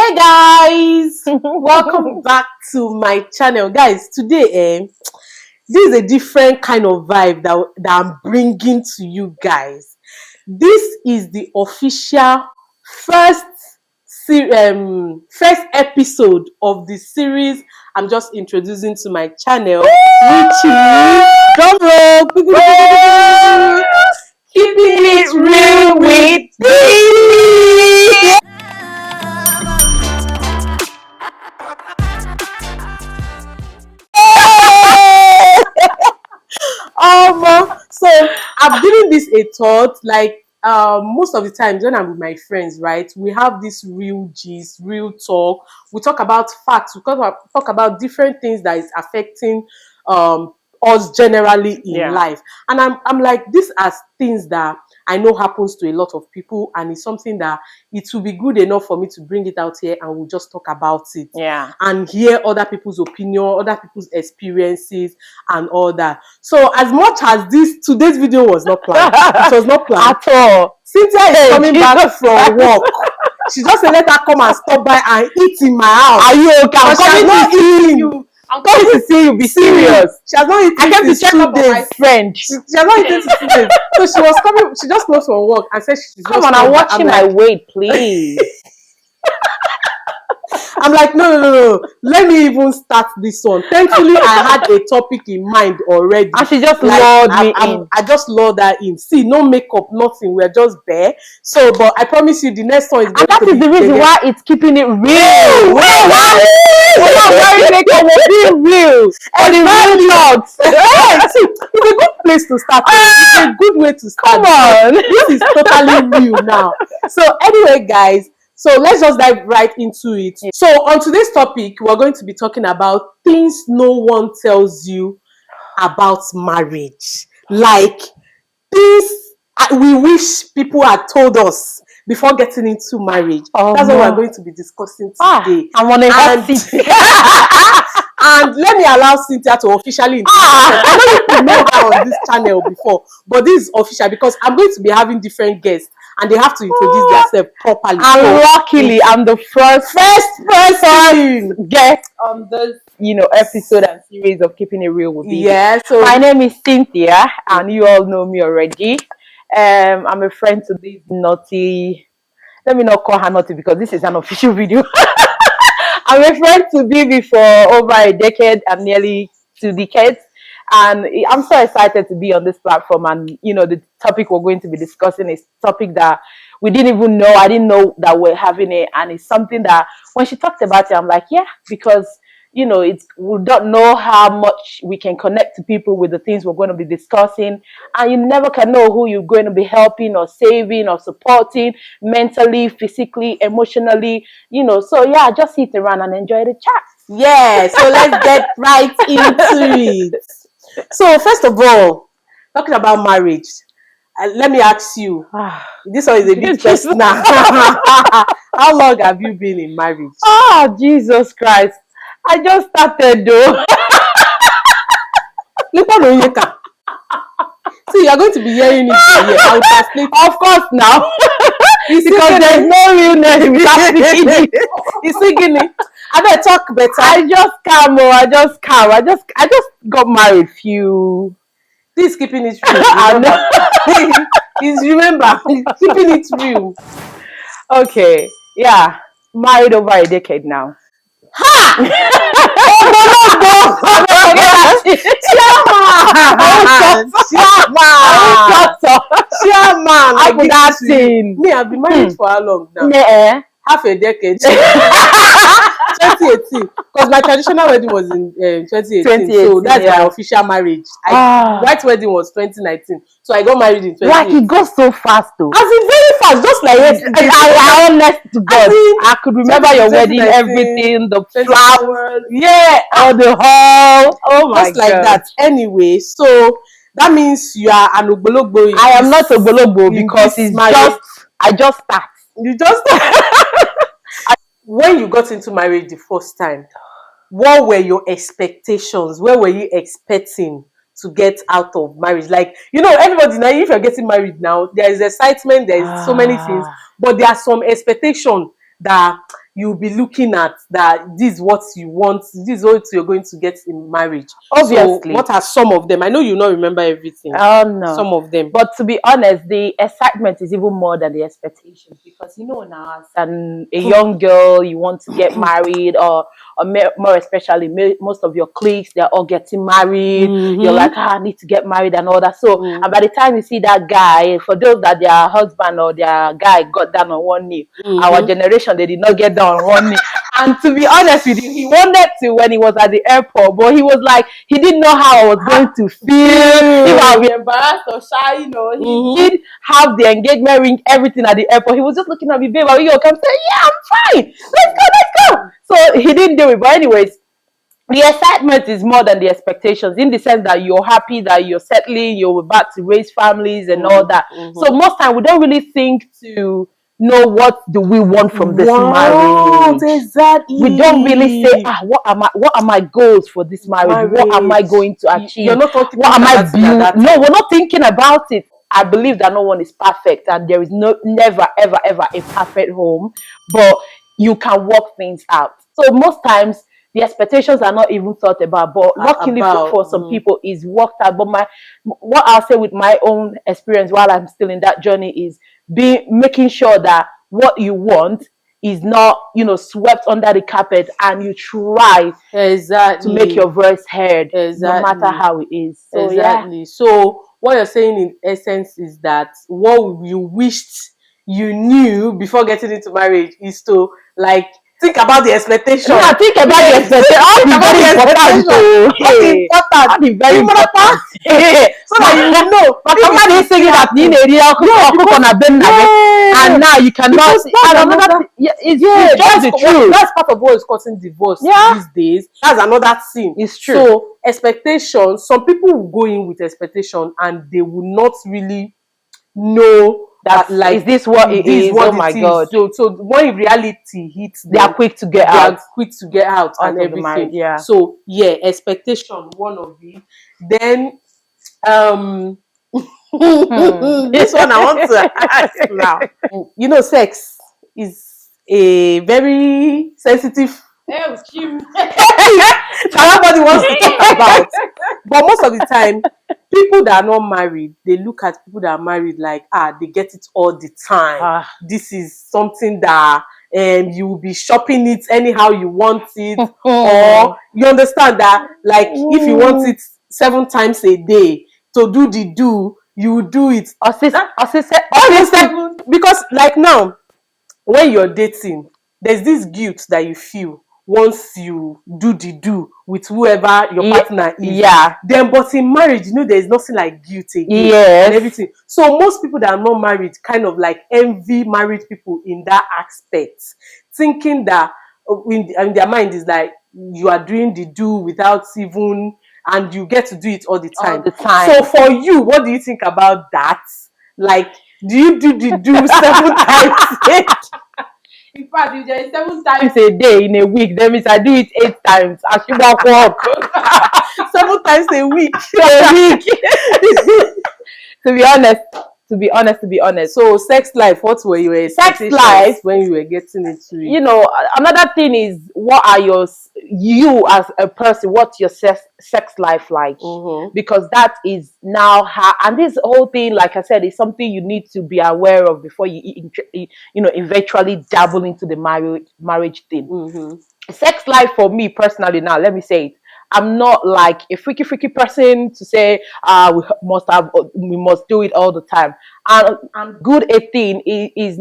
Hey guys, welcome back to my channel. Guys, today this is a different kind of vibe that I'm bringing to you guys. This is the official first first episode of the series I'm just introducing to my channel, which is drum roll, keeping it real with Bibi. So I'm giving this a thought. Like most of the times when I'm with my friends, right, we have this real gist, real talk. We talk about facts. We talk about different things that is affecting us generally in life. And I'm like, these are things that I know happens to a lot of people, and it's something that it will be good enough for me to bring it out here and we'll just talk about it. And hear other people's opinion, other people's experiences and all that. So as much as today's video was not planned, it was not planned at all. Cynthia is coming back from work. She just said, let her come and stop by and eat in my house. Are you okay? I'm coming to see you. I'm coming to see you. Be serious. She has not eaten. I came to check up on my friend. She has not eaten since 2 days. So she was coming. She just closed from work and said she's come on. I'm watching my weight, please. I'm like, no. Let me even start this one. Thankfully, I had a topic in mind already. And she just lured me in. I just lured her in. See, no makeup, nothing. We're just bare. So, but I promise you, the next one is going to be. And that is the reason why it's keeping it real. We're not wearing makeup. We're being real. And the real thoughts. It's a good place to start. It's a good way to start. Come on. This is totally real now. So, anyway, guys. So let's just dive right into it. So on today's topic, we're going to be talking about things no one tells you about marriage. Like things we wish people had told us before getting into marriage. That's what we're going to be discussing today. I'm on a hot seat. And let me allow Cynthia to officially introduce her. I know you know her on this channel before, but this is official because I'm going to be having different guests and they have to introduce themselves properly. And luckily, I'm the first person guest on this, episode and series of Keeping It Real with Bibi. Yeah. So my name is Cynthia, and you all know me already. I'm a friend to this naughty. Let me not call her naughty because this is an official video. I'm a friend to Bibi for over a decade and nearly 2 decades. And I'm so excited to be on this platform. And, the topic we're going to be discussing is a topic that we didn't even know. I didn't know that we're having it. And it's something that when she talked about it, I'm like, yeah, because, we don't know how much we can connect to people with the things we're going to be discussing. And you never can know who you're going to be helping or saving or supporting mentally, physically, emotionally, So, yeah, just sit around and enjoy the chat. Yeah, so let's get right into it. So, first of all, talking about marriage, let me ask you, this one is a bit personal. How long have you been in marriage? Oh, Jesus Christ. I just started though. See, you're going to be hearing it here. I'll translate. Of course now. Because there's no realness without speaking it. He's singing it. I better talk better. I just got married few. This is keeping it real. Remember, keeping it real. Okay, yeah. Married over a decade now. Ha! Chairman. Me, I've been married for how long now? Half a decade. 2018. Because my traditional wedding was in 2018. So that's my official marriage. White wedding was 2019. So I got married in 2018. Like it goes so fast though. As in very fast, just like yesterday. I honest to God. I could remember your wedding, everything, the flowers, or the hall. Oh my God. Just like that. Anyway, so that means you are an ogbologbo. I am not ogbologbo because I just start. You just when you got into marriage the first time, what were your expectations? Where were you expecting to get out of marriage? Like, everybody now, if you're getting married now, there is excitement, there is so many things, but there are some expectations that you'll be looking at that this is what you want, this is what you're going to get in marriage. Obviously. So what are some of them? I know you not remember everything. No. Some of them. But to be honest, the excitement is even more than the expectations, because now as a young girl, you want to get married, or more especially most of your cliques, they're all getting married. You're like, I need to get married and all that. So and by the time you see that guy, for those that their husband or their guy got down on one knee, our generation, they did not get down on one knee. And to be honest with you, he wanted to when he was at the airport, but he was like, he didn't know how I was going to feel, if I'll be embarrassed or shy. He did have the engagement ring, everything at the airport. He was just looking at me, babe, are you okay? I'm saying, yeah, I'm fine. Let's go. So he didn't do it. But anyways, the excitement is more than the expectations, in the sense that you're happy that you're settling, you're about to raise families and all that. So most time we don't really think to know what do we want from this marriage. Exactly. We don't really say, what are my goals for this marriage? What am I going to achieve? You're not talking what am I about building? No, we're not thinking about it. I believe that no one is perfect, and there is never ever a perfect home, but you can work things out. So most times the expectations are not even thought about, but luckily for some people is worked out. But what I'll say with my own experience while I'm still in that journey is making sure that what you want is not, swept under the carpet, and you try to make your voice heard, no matter how it is. So, So what you're saying in essence is that what you wished you knew before getting into marriage is to think about the expectation. Yeah, think about the expectation. Very important. Very important. So that you know. Somebody is saying that and now you cannot. It's just the truth. That's part of what is causing divorce these days. That's another thing. It's true. So expectations. Some people will go in with expectation and they will not really know that is this what it is? Oh my God! So when reality hits them, they are quick to get out. And everything. So expectation, one of it. Then this one I want to ask now. Sex is a very sensitive nobody wants to talk about. But most of the time, people that are not married, they look at people that are married like, they get it all the time. This is something that you will be shopping it anyhow you want it. Or you understand that, like, if you want it 7 times a day to do the you will do it. Because like now, when you're dating, there's this guilt that you feel once you do the with whoever your partner is. Then, but in marriage, there's nothing like guilt again and everything. So most people that are not married kind of like envy married people in that aspect, thinking that in their mind is like you are doing the without even, and you get to do it all the time. So for you, what do you think about that? Like, do you do the 7 times? In fact, if there is 7 times a day in a week, that means I do it 8 times. I should walk 7 times a week. To be honest. So sex life, what were your expectations when you were getting into it? Another thing is, what are you as a person, what's your sex life like? Because that is now and this whole thing, like I said, is something you need to be aware of before you eventually dabble into the marriage thing. Sex life for me personally, now let me say it, I'm not like a freaky person to say we must do it all the time. And good a thing is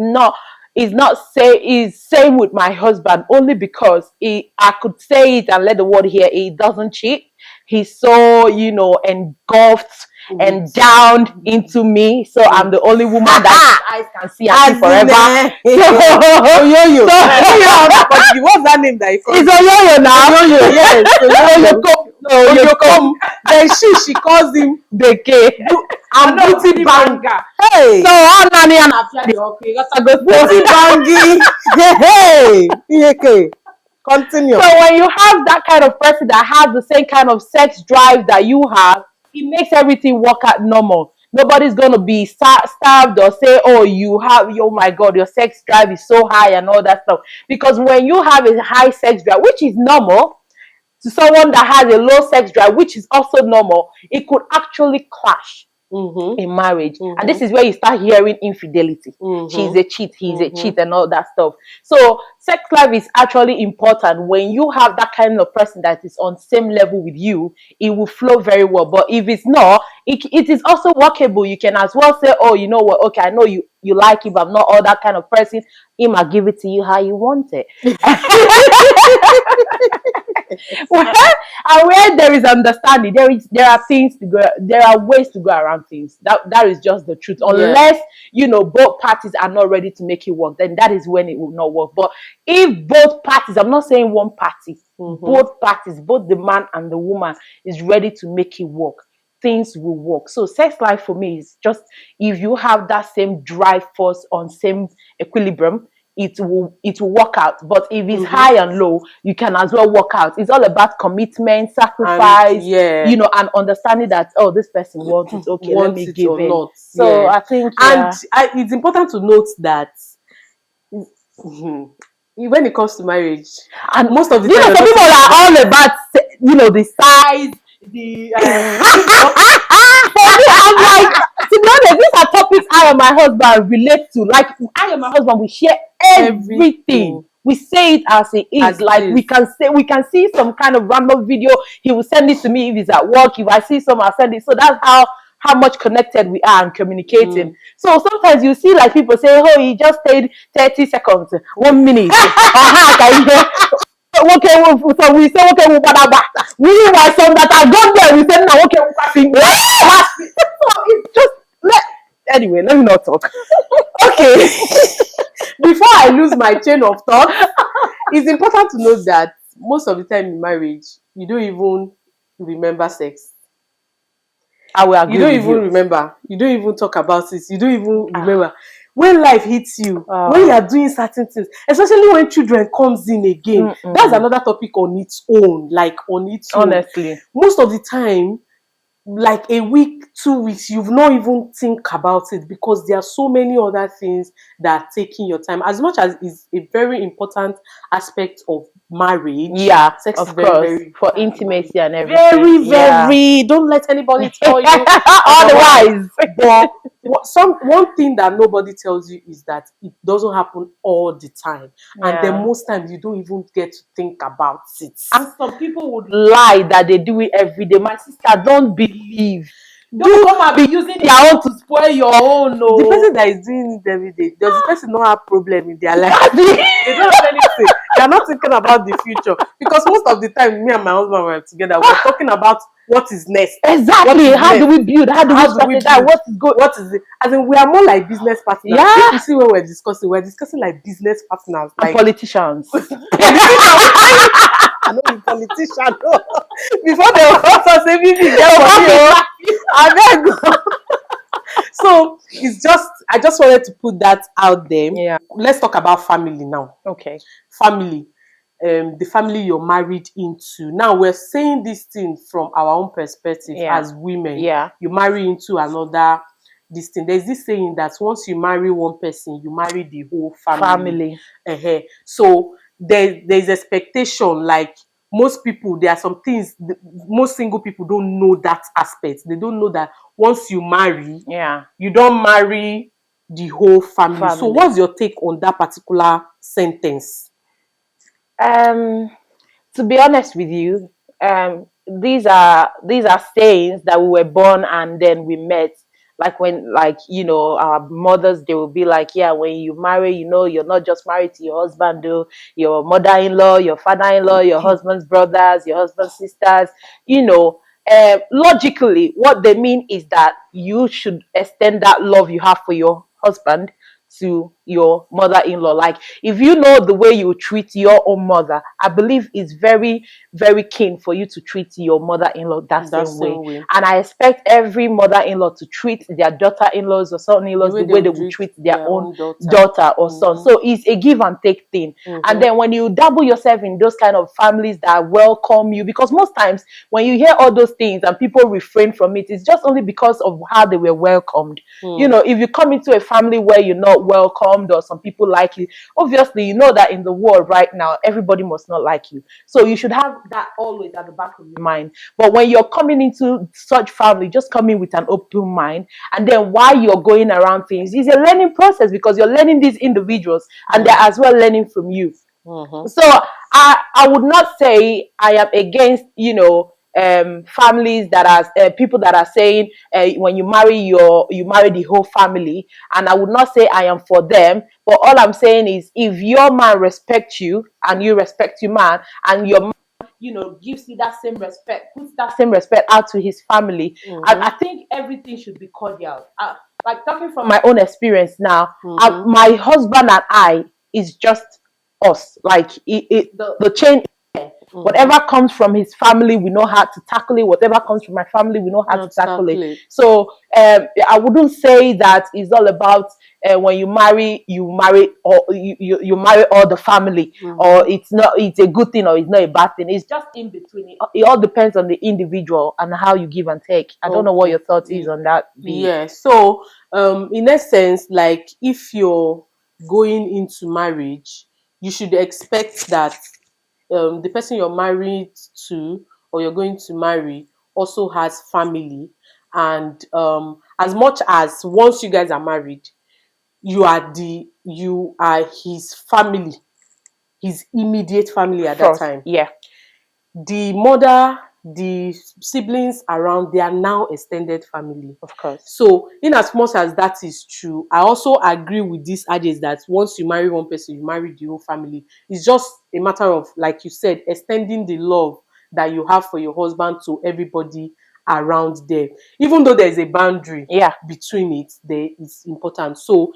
same with my husband, only because I could say it and let the world hear it. He doesn't cheat. He's so engulfed and down into me, so I'm the only woman that eyes can see and see forever. Oyoyo. What's that name that you call? It's Oyoyo now. Oyoyo, yes. Oyoyo. Then she calls him Beke. I'm Booty Banga. Hey. So I'm Nani and Booty Bangi. Hey. Continue. So when you have that kind of person that has the same kind of sex drive that you have, it makes everything work out normal. Nobody's gonna be starved or say, oh, oh my God, your sex drive is so high and all that stuff. Because when you have a high sex drive, which is normal, to someone that has a low sex drive, which is also normal, it could actually clash in marriage. And this is where you start hearing infidelity. She's a cheat, he's a cheat, and all that stuff. So sex life is actually important. When you have that kind of person that is on same level with you, it will flow very well. But if it's not, it is also workable. You can as well say, oh, you know what, okay, I know you like it, but I'm not all that kind of person. He might give it to you how you want it. And where there is understanding, there are things to go, there are ways to go around things. That is just the truth. Unless both parties are not ready to make it work, then that is when it will not work. But if both parties, I'm not saying one party, both parties, both the man and the woman is ready to make it work, things will work. So sex life for me is just, if you have that same drive force on same equilibrium, it will work out. But if it's high and low, you can as well work out. It's all about commitment, sacrifice, and understanding that, oh, this person wants it, okay, let me give it. Not. So I think, it's important to note that when it comes to marriage, and most of the time, some people are all about the size, the for me, I'm like, to be honest, these are topics I and my husband relate to. Like, I and my husband, we share everything. We say it as it is. As like, we can see some kind of random video. He will send it to me if he's at work. If I see some, I'll send it. So that's how much connected we are and communicating. So sometimes you see like people say, oh, he just stayed 30 seconds, 1 minute. Okay, so we say, okay, we meanwhile, some that are gone there, we say, now, okay, so it's just, anyway, let me not talk. Okay. Before I lose my chain of thought, it's important to note that most of the time in marriage, you don't even remember sex. I will agree. You don't even remember. You don't even talk about it. You don't even remember. When life hits you, when you are doing certain things, especially when children comes in again, that's another topic on its own. Like on its own. Honestly, most of the time, like a week, 2 weeks, you've not even think about it because there are so many other things that are taking your time. As much as it's a very important aspect of marriage, sex is very for intimacy and Very, everything. very. Don't let anybody tell you otherwise. But one thing that nobody tells you is that it doesn't happen all the time, and then most times you don't even get to think about it. And some people would lie that they do it every day. My sister, don't believe. Don't come and be using their own to spoil your own. No. The person that is doing it every day, does the person not have problem in their life? They don't have anything. They are not thinking about the future, because most of the time, me and my husband were together. We're talking about what is next. Exactly. How do we build? How do we build? What is good? What is it? I mean, we are more like business partners. If you see what we're discussing like business partners, like and politicians. I know you politician. Before they will also say, Bibi, get money. I beg. So it's just, I just wanted to put that out there. Yeah. Let's talk about family now. Okay. Family. The family you're married into. Now we're saying this thing from our own perspective as women. Yeah. You marry into another this thing. There's this saying that once you marry one person, you marry the whole family. So there's expectation, like most people, there are some things, most single people don't know that aspect. They don't know that once you marry, you don't marry the whole family. So what's your take on that particular sentence? To be honest with you, these are sayings that we were born and then we met. Like when, like, our mothers, they will be like, yeah, when you marry, you're not just married to your husband, though, your mother-in-law, your father-in-law, your husband's brothers, your husband's sisters, logically, what they mean is that you should extend that love you have for your husband to your mother-in-law. Like, if you know the way you treat your own mother, I believe it's very, very keen for you to treat your mother-in-law that That same way. same way. And I expect every mother-in-law to treat their daughter-in-laws or The son-in-laws way the they way they would would treat treat their their own own daughter. daughter or son. So it's a give and take thing. And then when you double yourself in those kind of families that welcome you, because most times when you hear all those things and people refrain from it, it's just only because of how they were welcomed. You know, if you come into a family where you're not welcomed or some people like you, obviously you know that in the world right now everybody must not like you. So you should have that always at the back of your mind. But when you're coming into such family, just come in with an open mind, and then while you're going around things, it's a learning process because you're learning these individuals and they're as well learning from you. So I would not say I am against, you know, families that are people that are saying when you marry you marry the whole family, and I would not say I am for them. But all I'm saying is, if your man respects you and you respect your man, and your man, you know, gives you that same respect, puts that same respect out to his family, I think everything should be cordial. Like, talking from my own experience now, my husband and I is just us. Like, the chain, whatever comes from his family, we know how to tackle it. Whatever comes from my family, we know how to tackle it. So I wouldn't say that it's all about when you marry, or you marry all the family, or it's a good thing or it's not a bad thing. It's just in between. It all depends on the individual and how you give and take. I don't know what your thought is on that. Yeah. So in essence, like, if you're going into marriage, you should expect that the person you're married to or you're going to marry also has family. And as much as once you guys are married, you are his family, his immediate family at that First, time. yeah, The mother, the siblings around, they are now extended family. of course. So, in as much as that is true, I also agree with this adage that once you marry one person, you marry the whole family. It's just a matter of, like you said, extending the love that you have for your husband to everybody around there. Even though there's a boundary between it, there is important. So,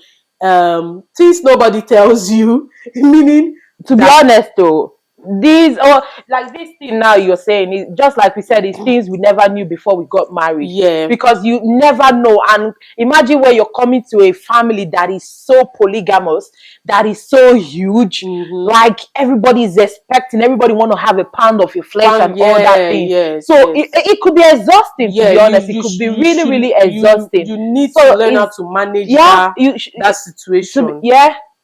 things nobody tells you, meaning, to be honest though, these, or like this thing now you're saying, is just like we said, it's things we never knew before we got married. Yeah. Because you never know. And imagine where you're coming to a family that is so polygamous, that is so huge, like everybody is expecting, everybody want to have a pound of your flesh and all that thing. It could be exhausting, to be honest. It could be really, really exhausting. You need to learn how to manage that situation.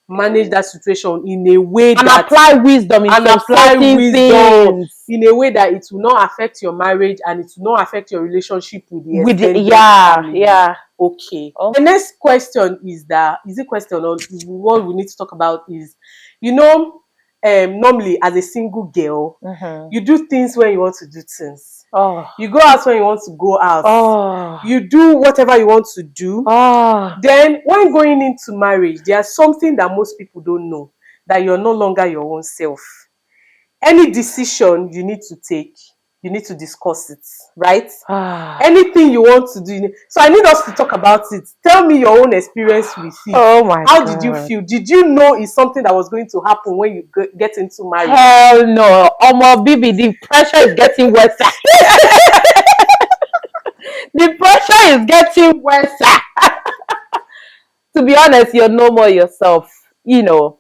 Manage that situation in a way and that apply wisdom in some certain things, in a way that it will not affect your marriage and it will not affect your relationship with the extended family. Okay. The next question is a question on what we need to talk about is, you know, normally as a single girl, you do things when you want to do things. You go out when you want to go out. You do whatever you want to do. Then when going into marriage, there's something that most people don't know, that you're no longer your own self. Any decision you need to take, you need to discuss it, right? Anything you want to do. So I need us to talk about it. Tell me your own experience with it. How did you feel? Did you know it's something that was going to happen when you get into marriage? Hell no. Bibi, the pressure is getting worse. The pressure is getting worse. To be honest, you're no more yourself. You know,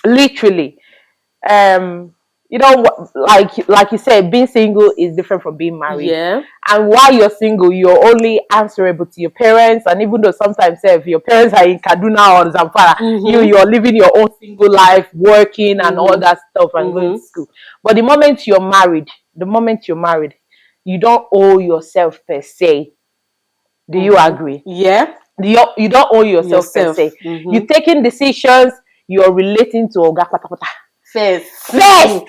literally. You know, like you said, being single is different from being married. And while you're single, you're only answerable to your parents. And even though sometimes if your parents are in Kaduna or Zamfara, you're living your own single life, working and all that stuff and going to school. But the moment you're married, you don't owe yourself per se. Do you agree? Yeah. You don't owe yourself per se. You're taking decisions, you're relating to Oga Patapata. First. Like,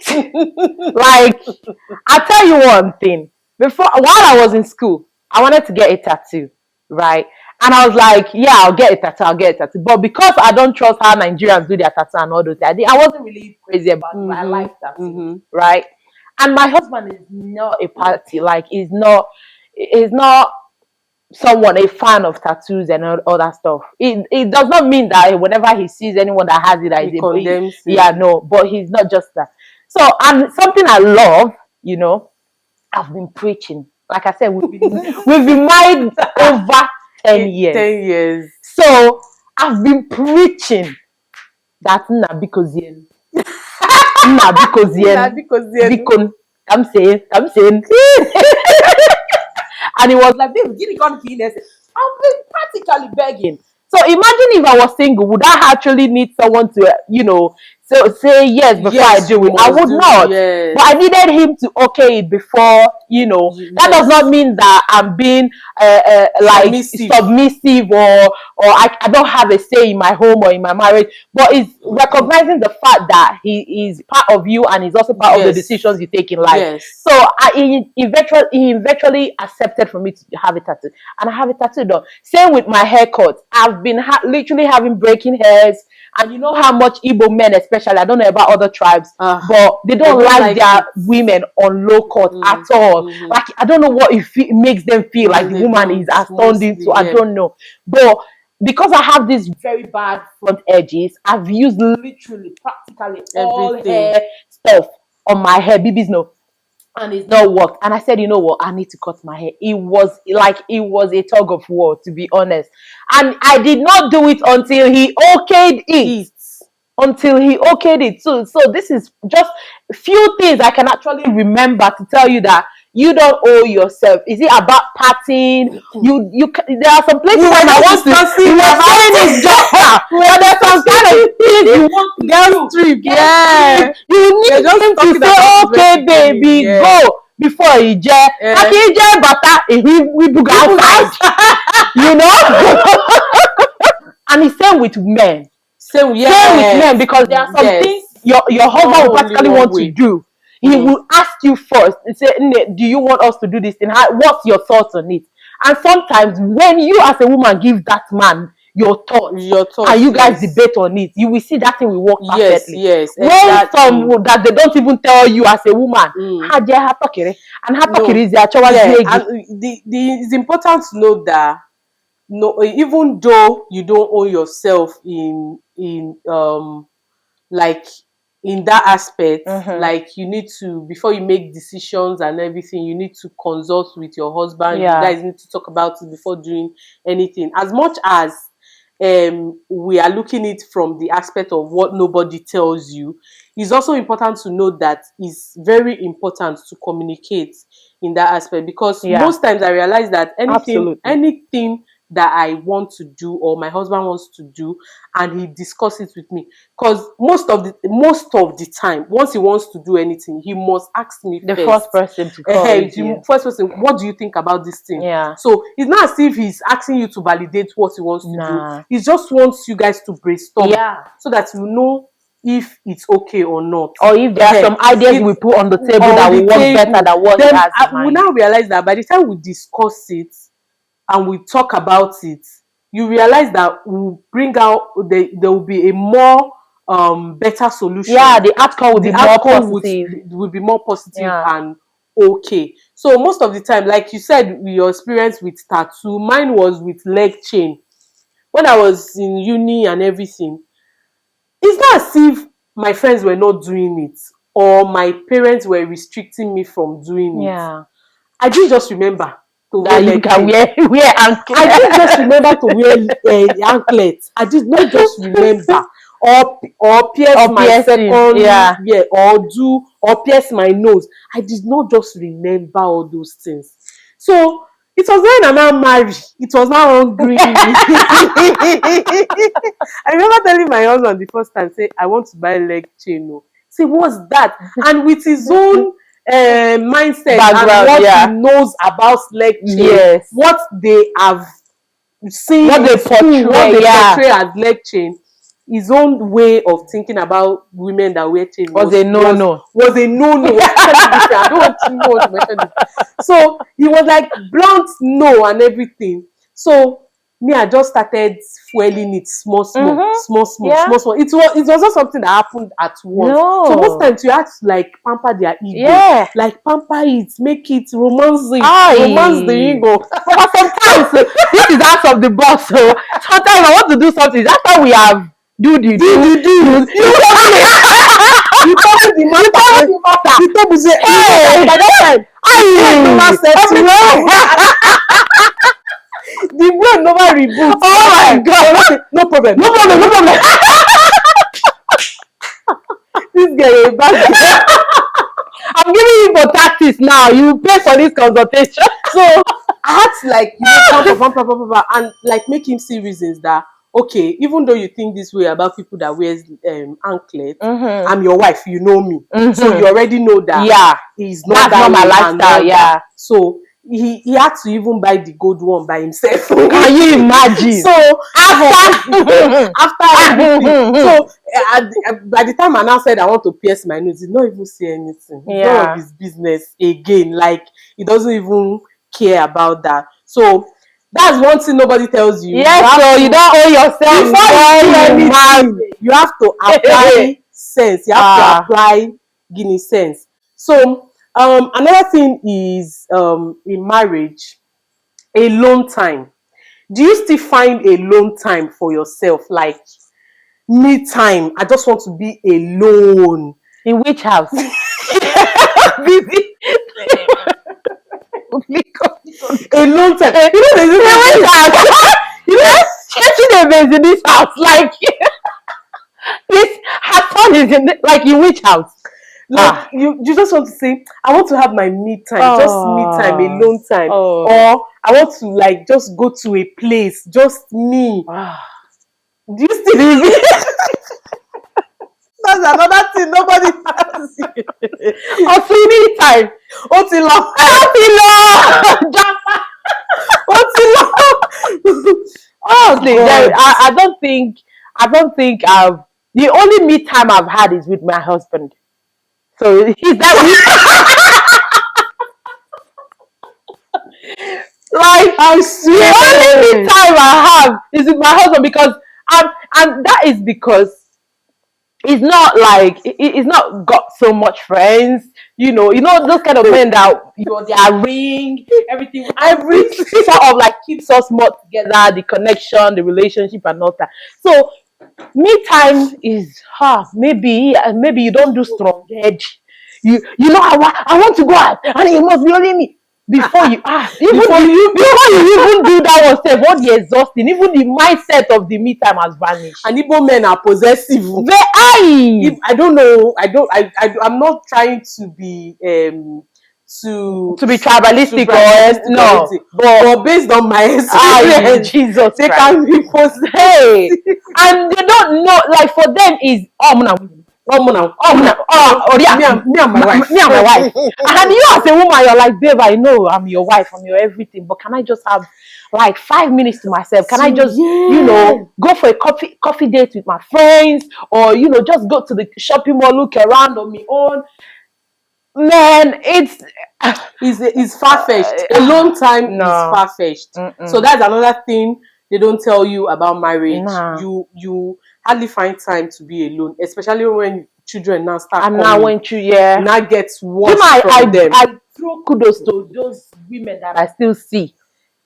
I'll tell you one thing. While I was in school, I wanted to get a tattoo, right? And I was like, yeah, I'll get a tattoo. But because I don't trust how Nigerians do their tattoo and all those things, I wasn't really crazy about it. But I like tattoos, right? And my husband is not a party. Like, he's not someone a fan of tattoos and all that stuff. It does not mean that whenever he sees anyone that has it, that He condemns it. yeah, no, but he's not just that. So, and something I love, you know, I've been preaching. Like I said, we've been married over 10 years. 10 years. So I've been preaching that na because I'm saying. And he was like, babe, give me God penis. I've been practically begging. So imagine if I was single, would I actually need someone to, you know, so say yes before I do it? I would not. Yes. But I needed him to okay it before, you know. That does not mean that I'm being like submissive or I don't have a say in my home or in my marriage. But it's recognizing the fact that he is part of you and he's also part of the decisions you take in life. Yes. So he eventually accepted for me to have a tattoo, and I have a tattoo done. Same with my haircut. I've been literally having breaking hairs, and you know how much Igbo men, especially, I don't know about other tribes, but they don't like their women on low cut at all. Like I don't know what it makes them feel like the woman is turned into. I don't know, but because I have these very bad front edges, I've used literally practically all hair stuff on my hair. Bibi's no. And it's not worked. And I said, you know what? I need to cut my hair. It was a tug of war, to be honest. And I did not do it until he okayed it. Until he okayed it. So this is just few things I can actually remember to tell you that you don't owe yourself. Is it about partying? There are some places where I want to see you are having his job. But there's some kind of things you want to girl trip. Yeah. You need him to say, okay, baby, go before he jet. We book outside. You know? And it's same with men. Same with men, because there are some things your husband will practically want to do. He will ask you first and say, do you want us to do this thing? What's your thoughts on it? And sometimes when you as a woman give that man your thoughts and you guys debate on it, you will see that thing will work perfectly. Yes, when some that they don't even tell you as a woman, and it's important to know that even though you don't owe yourself in like in that aspect, like you need to, before you make decisions and everything, you need to consult with your husband. You guys need to talk about it before doing anything. As much as we are looking at it from the aspect of what nobody tells you, it's also important to know that it's very important to communicate in that aspect, because most times I realize that anything that I want to do or my husband wants to do and he discusses with me, because most of the time once he wants to do anything he must ask me first person to call first person, what do you think about this thing? So it's not as if he's asking you to validate what he wants to do. He just wants you guys to brainstorm so that you know if it's okay or not, or if there are some ideas we put on the table that will work better than what he has in mind. We now realize that by the time we discuss it and we talk about it, you realize that we'll bring out there will be a more better solution. The outcome will be more positive. Will be more positive and okay. So most of the time, like you said, your experience with tattoo, mine was with leg chain. When I was in uni and everything, it's not as if my friends were not doing it or my parents were restricting me from doing it. I didn't just remember that you can wear anklet. I didn't just remember to wear anklets. I did not just remember or pierce my second or pierce my nose. I did not just remember all those things. So it was when I now married, it was now hungry. I remember telling my husband the first time, say, I want to buy leg chain. Say, what's that? And with his own mindset and what he knows about leg chain, what they have seen, what they portray as leg chain, his own way of thinking about women that wear chain was a no-no. I don't want to know. So he was like blunt no and everything. So me, I just started fueling it small, small, small, small, Yeah. small, small. It was not something that happened at once. No. So most times you have to like pamper their ego. Yeah. Like pamper it, make it romance it, Aye. romance the ego. But sometimes this is out of the box. So sometimes I want to do something. After we have do. You told me the matter. You told me say, Hey, by that time, the brain never reboots. Oh my God. No problem. No problem, no problem. This girl is bad girl. I'm giving you for tactics now. You pay for this consultation. So I had to like pamper, and like make him see reasons that okay, even though you think this way about people that wears anklet, I'm your wife, you know me, so you already know that he's not That's not my lifestyle. Yeah. So he had to even buy the gold one by himself. Can you imagine? So after everything, so by the time I now said I want to pierce my nose, he did not even say anything. It's none of his business again. Like he doesn't even care about that. So that's one thing nobody tells you. Yes, so you don't owe yourself before you anything. you have to apply sense. You have to apply Guinea sense. So another thing is in marriage, alone time. Do you still find alone time for yourself? Like me time. I just want to be alone. In which house? Bibi. Alone time. You know, there's in which house? You know, Church in this house. Like this, her son is in like in which house? Like you just want to say, I want to have my me time, just me time, alone time, or I want to like just go to a place, just me. Do you still live it? That's another thing nobody tells you. Also me time. Otilo. Honestly, I don't think the only me time I've had is with my husband. So is that like I swear the only me time I have is with my husband because and that is because it's not like it's not got so much friends, you know those kind of men that their ring, everything, every sort of like keeps us more together, the connection, the relationship, and all that. So me time is maybe you don't do strong head. I want to go out and it must be only me. Before you before you even do that one step, what the exhausting, even the mindset of the me time has vanished. And Igbo men are possessive. I don't know. I'm not trying to be to be tribalistic or no, but based on my experience, Jesus, they can be possessive. Hey, and they don't know. Like for them is me and my wife. Me and my wife. And you as a woman, you're like, babe, I know I'm your wife, I'm your everything, but can I just have like 5 minutes to myself? Can I just, go for a coffee date with my friends, or just go to the shopping mall, look around on my own? Man, it's far-fetched. Alone time is far-fetched. So that's another thing they don't tell you about marriage. You hardly find time to be alone, especially when children now start coming. Now when now gets worse from them. I throw kudos to those women that I still see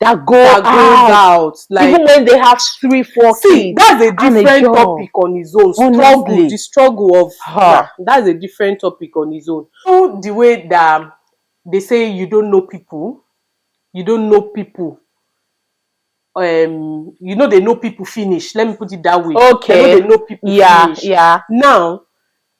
that goes out, like even when they have 3-4 kids. That's a different topic on its own. Honestly. The struggle of that's a different topic on its own. So the way that they say you don't know people, they know people finish. Let me put it that way. Okay. They know people finish. Yeah. Now,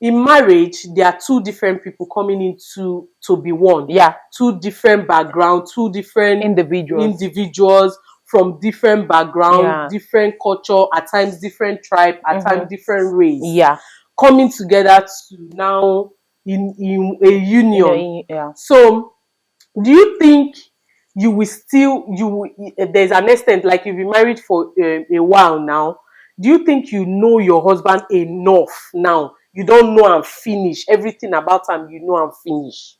in marriage, there are two different people coming into to be one. Yeah. Two different backgrounds, two different individuals from different backgrounds, different culture, at times different tribe, at times different race. Yeah. Coming together to now in a union. So, do you think you will still there's an extent, like you've been married for a while now, do you think you know your husband enough now? You don't know and finish everything about him, you know and finish?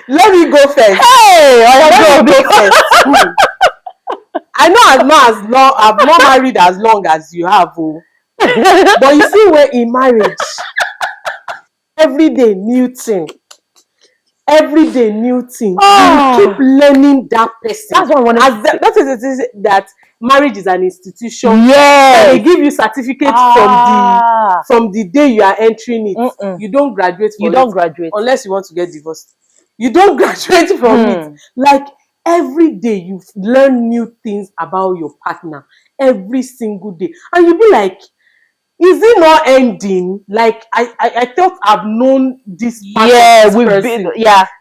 Let me go first. Hey, Let me go. go first. I know I've not married as long as you have, oh. But you see, when in marriage, every day new thing. Every day new thing. You keep learning that person. That's what I wanted to say. That is it is that marriage is an institution. Yes. That they give you certificates from the day you are entering it. You don't graduate from You don't graduate. unless you want to get divorced. You don't graduate from it. Like every day you learn new things about your partner every single day. And you be like, is it not ending? Like I thought I've known this part of this person.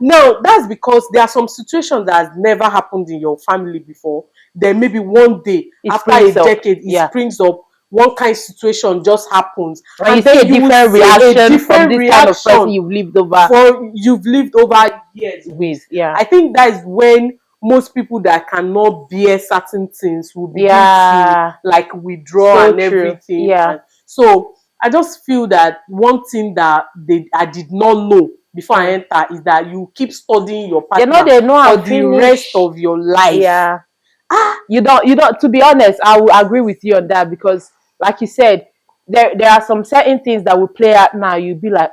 No, that's because there are some situations that has never happened in your family before. Then maybe one day after a decade it springs up. One kind of situation just happens, and then you see a different reaction from this kind of person you've lived over years with. I think that is when most people that cannot bear certain things will begin to like withdraw and everything. So I just feel that one thing that I did not know before I enter is that you keep studying your partner for the rest of your life. You don't, to be honest, I will agree with you on that, because like you said, there are some certain things that will play out now. You'll be like,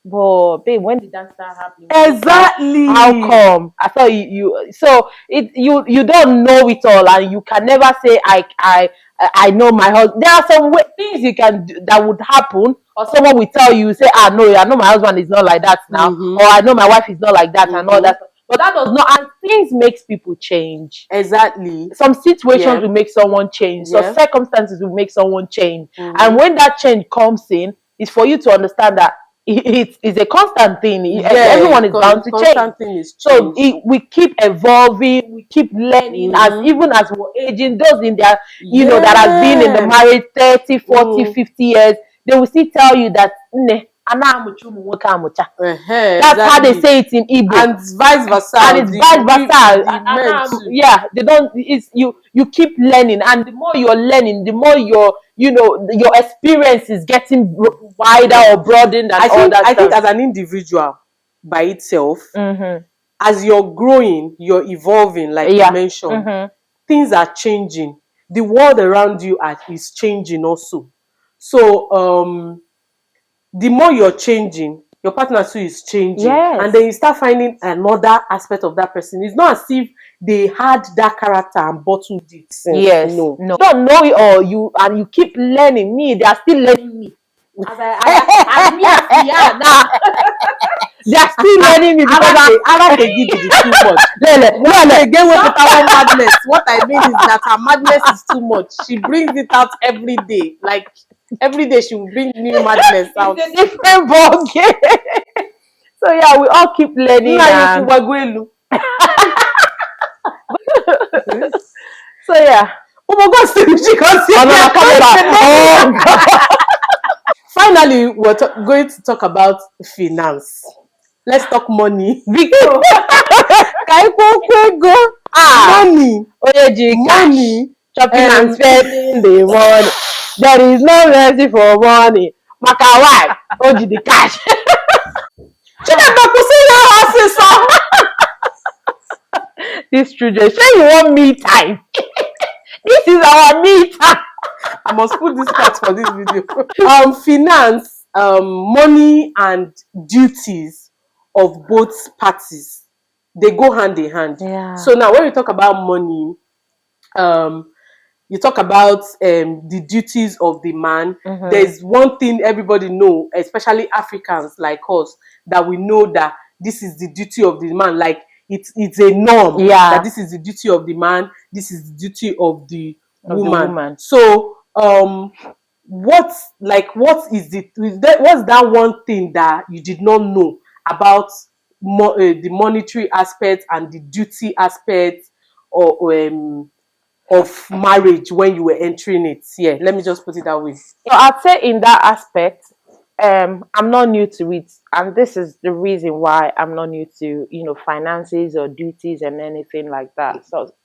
but babe, when did that start happening? Exactly. How come? I thought you so you don't know it all, and you can never say I know my husband. There are some things you can do that would happen, or someone will tell you, say, no, I know my husband is not like that now, or I know my wife is not like that, and all that. But that does not, and things makes people change. Exactly. Some situations will make someone change. So circumstances will make someone change. And when that change comes in, it's for you to understand that it's a constant thing. Everyone is bound to change. So we keep evolving, we keep learning, even as we're aging. Those in there, that has been in the marriage 30, 40, 50 years, they will still tell you that that's how they say it in Igbo, and vice versa. And it's vice versa. They don't. It's you keep learning, and the more you're learning, the more your experience is getting wider or broadened. And I think as an individual by itself, as you're growing, you're evolving, like you mentioned, things are changing. The world around you is changing also. So the more you're changing, your partner too is changing. And then you start finding another aspect of that person. It's not as if they had that character and bottled it. No. You don't know it all. You keep learning. Me, they are still learning me. As me as now. They are still learning me because they give it too much. Again, with our madness. What I mean is that her madness is too much. She brings it out every day. Like every day, she will bring new madness out. It's a different ball game. So we all keep learning. So oh my God, she Finally, we're going to talk about finance. Let's talk money. Money. Money. Chopping and spending the money. There is no mercy for money. Maka why? Oji the cash. This children, say you want me time. This is our me time. I must put this part for this video. Finance, money and duties of both parties, they go hand in hand. So now when we talk about money, you talk about the duties of the man. There's one thing everybody know, especially Africans like us, that we know that this is the duty of the man. Like it's a norm that this is the duty of the man, this is the duty of the woman. So what's that one thing that you did not know about the monetary aspect and the duty aspect of marriage when you were entering it? Let me just put it that way. So I'd say in that aspect, I'm not new to it, and this is the reason why I'm not new to finances or duties and anything like that. So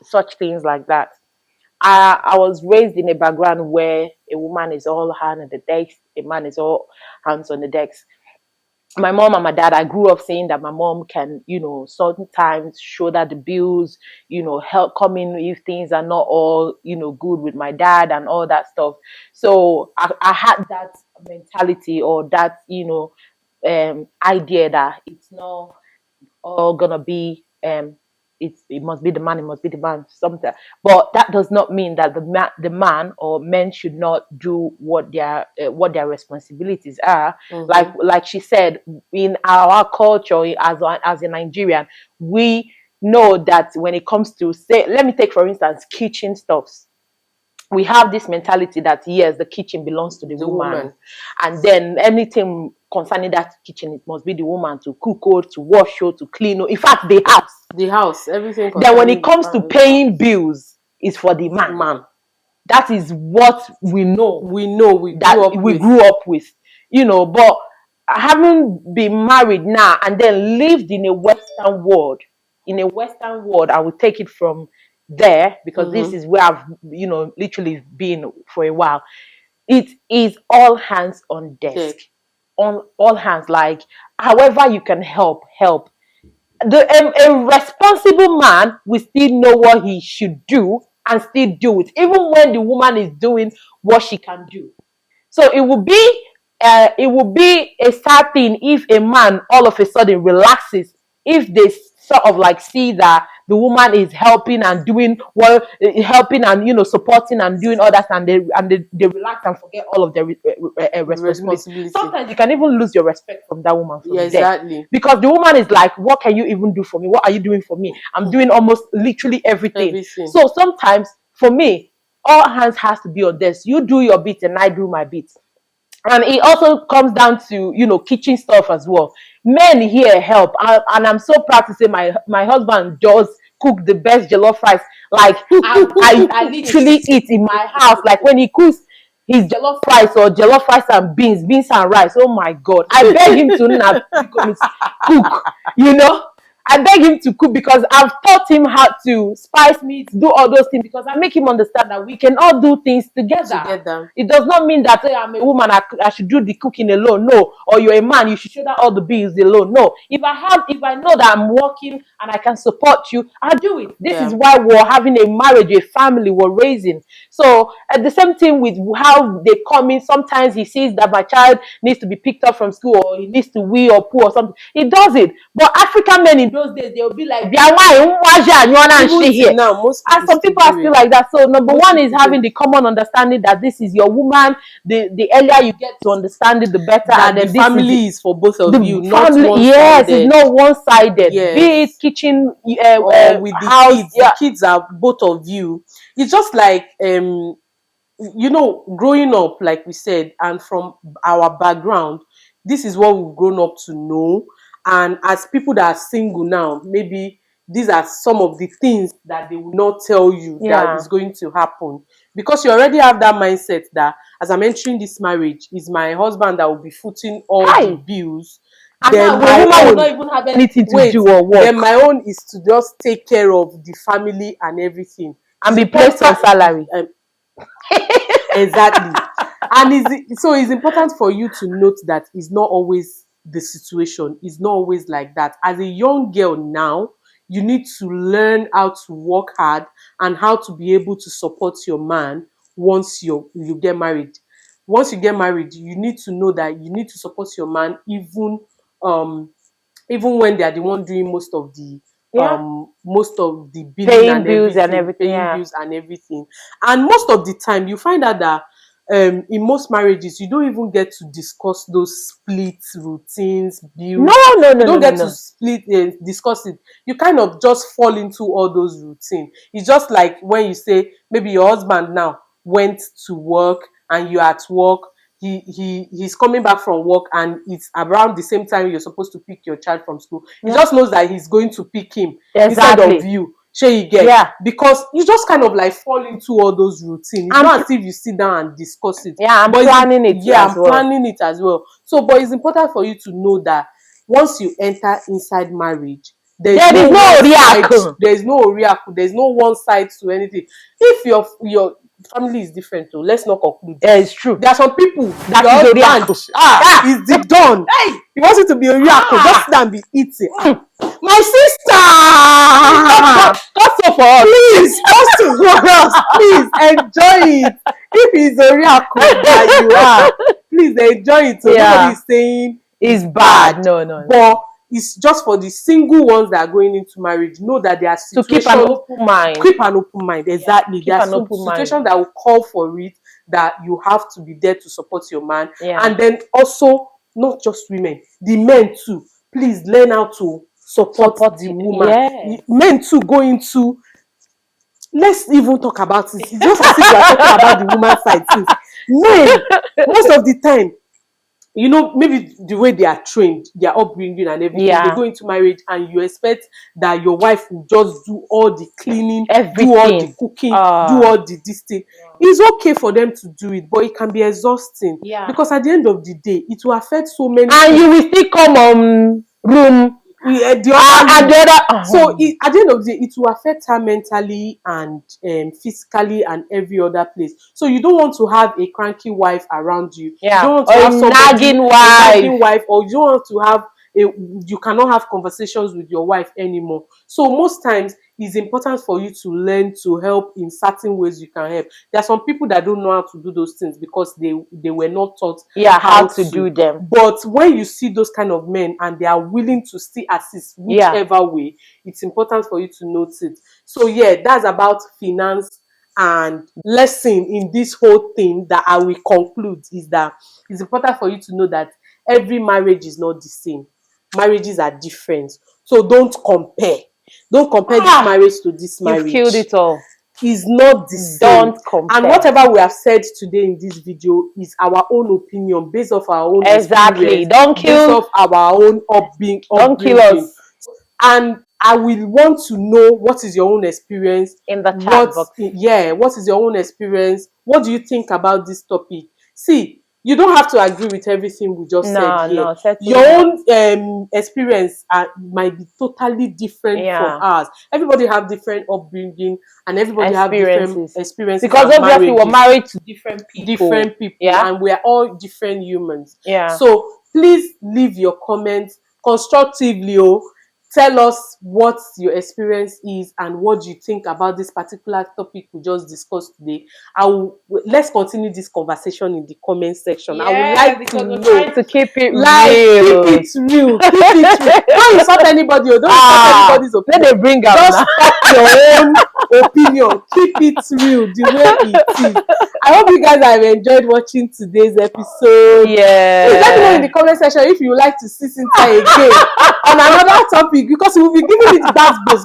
such things like that. I was raised in a background where a woman is all hands on the decks, a man is all hands on the decks. my mom and my dad, I grew up saying that my mom can, you know, sometimes shoulder the bills, you know, help come in if things are not all, you know, good with my dad and all that stuff. So I had that mentality, or that, you know, idea that it's not all gonna be it must be the man, it must be the man, something. But that does not mean that the man or men should not do what their responsibilities are. Mm-hmm. Like she said, in our culture as a Nigerian, we know that when it comes to, say, let me take for instance kitchen stuffs, we have this mentality that yes, the kitchen belongs to the The woman, woman. and then anything concerning that kitchen, it must be the woman to cook or to wash or to clean, or in fact the house. The house, everything Then when it concerning comes to the paying bills, it's for the man. man. That is what we know, We know, we grew that up we with. grew up with, you know. But having been married now and then lived in a Western world, I will take it from there, because this Mm-hmm. is where I've, you know, literally been for a while. It is all hands on desk, Deck. on all hands. Like, however you can help. A responsible man will still know what he should do and still do it, even when the woman is doing what she can do. So it will be a sad thing if a man all of a sudden relaxes, if they sort of like see that the woman is helping and doing well, helping and, you know, supporting and doing all that, and they relax and forget all of their responsibilities. Responsibility. Sometimes you can even lose your respect from that woman Yeah, from there, exactly. because the woman is like, what can you even do for me? What are you doing for me? I'm doing almost literally everything. Everything. So sometimes for me, all hands has to be on this. You do your bit and I do my bit. And it also comes down to, you know, kitchen stuff as well. Men here help, and I'm so proud to say my husband does cook the best jollof rice. Like, I literally eat in my house. Like when he cooks his jollof rice or jollof rice and beans and rice, oh my god, I beg him to not cook, you know. I beg him to cook, because I've taught him how to spice meat, do all those things, because I make him understand that we can all do things together. Together. It does not mean that, hey, I'm a woman, I should do the cooking alone. No. Or you're a man, you should shoulder all the bills alone. No. If I know that I'm working and I can support you, I'll do it. This is Yeah. why we're having a marriage, a family we're raising. So at the same thing with how they come in, sometimes he sees that my child needs to be picked up from school, or he needs to wee or poo or something. He does it. But African men in those days, they'll be like, Even till here. now, most And people some still people are do still it. like that. So number Most one is people having do. the common understanding that this is your woman. The earlier you get to understand it, the better. That And the then this is family is for both of you, the not family. one Yes, it's sided. not one sided. Be it Yes. kitchen, Or with the house. kids. The Yeah, kids are both of you. It's just like you know, growing up, like we said, and from our background, this is what we've grown up to know. And as people that are single now, maybe these are some of the things that they will not tell you that yeah. is going to happen, because you already have that mindset that as I'm entering this marriage, is my husband that will be footing all the Hi. bills. And now Then a my woman will not own, even have anything to wait, do or then work my own is to just take care of the family and everything. and It's be placed on important. salary. Exactly. And so it's important for you to note that it's not always the situation. It's not always like that. As a young girl now, you need to learn how to work hard and how to be able to support your man once you get married. Once you get married, you need to know that you need to support your man um even when they are the one doing Yeah. most of the billing Paying and bills and everything, everything. paying Yeah. bills and everything. And most of the time you find out that in most marriages you don't even get to discuss those split routines, No, bills. no, You no, no, don't no, get to no. discuss it. You kind of just fall into all those routine. It's just like when you say maybe your husband now went to work and you're at work, he's coming back from work and it's around the same time you're supposed to pick your child from school. He Yeah. just knows that he's going to pick him instead of Exactly. you. Sure, you get, Yeah. because you just kind of like fall into all those routines. It's I'm not as if you sit down and discuss it. yeah, I'm But planning it yeah, as I'm well. planning it as well. So, but it's important for you to know that once you enter inside marriage, there's There is no no one side. reaction. There's no reaction. There's no one side to anything. If family is different. So let's not conclude. Yeah, it's true. There are some people That your is husband is the don. He wants you to be a Oriako, just sit and be eating. My sister, That's so for us. please, just for us, please enjoy it. If it's a Oriako that you are, please enjoy it. So nobody is saying It's bad. No. but it's just for the single ones that are going into marriage. Know that there are To situations. keep an open mind. Keep an open mind, exactly. There are some situations that will call for it, that you have to be there to support your man. And then also, not just women, the men too. Please learn how to support the woman. Yes. Men too go into. Let's even talk about it. It's just as if we are talking about the woman side since men, most of the time, you know, maybe the way they are trained, their upbringing and everything, they go into marriage and you expect that your wife will just do all the cleaning, do all the cooking, do all the this thing. It's okay for them to do it, but it can be exhausting. Because at the end of the day, it will affect so many and you will still come room so at the end of the day, it will affect her mentally and physically and every other place. So you don't want to have a cranky wife around you. You don't want to have a nagging wife, or you don't want to have you cannot have conversations with your wife anymore. So most times it's important for you to learn to help in certain ways you can help. There are some people that don't know how to do those things because they were not taught how to do them. But when you see those kind of men and they are willing to still assist whichever way, it's important for you to note it. So that's about finance. And lesson in this whole thing that I will conclude is that it's important for you to know that every marriage is not the same. Marriages are different. So don't compare. Don't compare this marriage to this marriage. You've killed it all. Is not the same. Don't compare. And whatever we have said today in this video is our own opinion, based off our own experience. Don't kill. Based off our own upbringing. Don't kill us. And I will want to know what is your own experience in the chat box. What is your own experience? What do you think about this topic? See, you don't have to agree with everything we just said here. Your own experience might be totally different from ours. Everybody have different upbringing and everybody have different experiences. Because obviously we're married to different people. And we are all different humans. So please leave your comments constructively. Tell us what your experience is and what you think about this particular topic we just discussed today. Let's continue this conversation in the comment section. I would like to know, to keep it real. Keep it real. Don't insult anybody. Don't insult anybody's opinion. Let them bring out just talk your own opinion. Keep it real the way it is. I hope you guys have enjoyed watching today's episode. Let me know in the comment section if you would like to see Cynthia again on another topic, because we will be giving it gas goes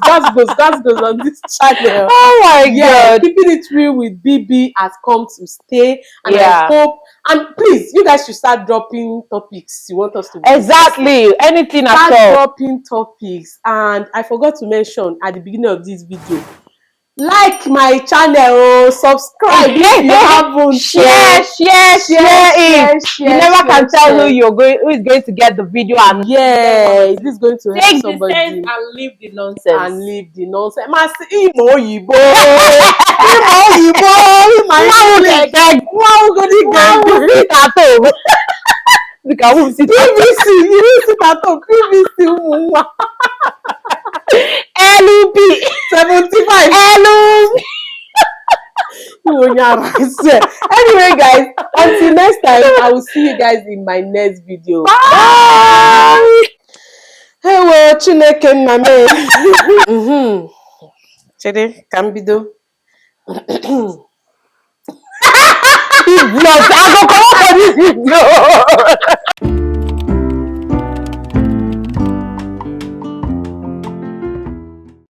on this channel. Oh my god. Keeping it real with Bibi has come to stay. And I hope, and please, you guys should start dropping topics you want us to Exactly. Anything at all. Start dropping topics. And I forgot to mention at the beginning of this video, like my channel, subscribe if you haven't. Share it. You never can tell who is going to get the video, and this is going to help somebody. And leave the nonsense. LUP 75 LUP. Anyway, guys, until next time, I will see you guys in my next video. Bye. Hey, well, Chineke mame. Chede, Kambido. I go come up for this video.